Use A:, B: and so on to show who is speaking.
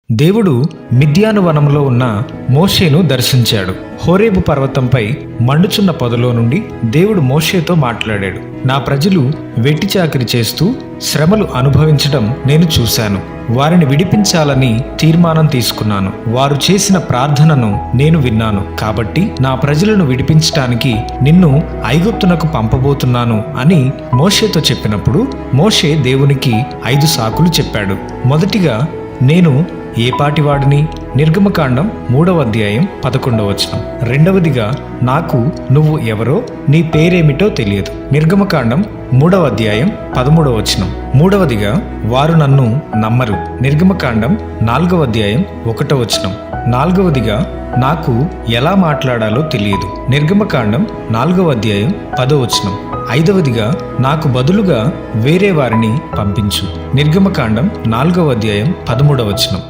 A: దేవుడు మిద్యాను వనంలో ఉన్న మోషేను దర్శించాడు. హోరేబు పర్వతంపై మండుచున్న పొదలో నుండి దేవుడు మోషేతో మాట్లాడాడు. నా ప్రజలు వెట్టి చాకిరి చేస్తూ శ్రమలు అనుభవించడం నేను చూశాను. వారిని విడిపించాలని తీర్మానం తీసుకున్నాను. వారు చేసిన ప్రార్థనను నేను విన్నాను. కాబట్టి నా ప్రజలను విడిపించటానికి నిన్ను ఐగుప్తునకు పంపబోతున్నాను అని మోషేతో చెప్పినప్పుడు మోషే దేవునికి 5 సాకులు చెప్పాడు. మొదటిగా, నేను ఏపాటివాడిని? నిర్గమకాండం 3వ అధ్యాయం 11వ వచనం. రెండవదిగా, నాకు నువ్వు ఎవరో నీ పేరేమిటో తెలియదు. నిర్గమకాండం 3వ అధ్యాయం 13వ వచనం. మూడవదిగా, వారు నన్ను నమ్మరు. నిర్గమకాండం 4వ అధ్యాయం 1వ వచనం. నాలుగవదిగా, నాకు ఎలా మాట్లాడాలో తెలియదు. నిర్గమకాండం 4వ అధ్యాయం 10వ వచనం. ఐదవదిగా, నాకు బదులుగా వేరే వారిని పంపించు. నిర్గమకాండం 4వ అధ్యాయం 13వ వచనం.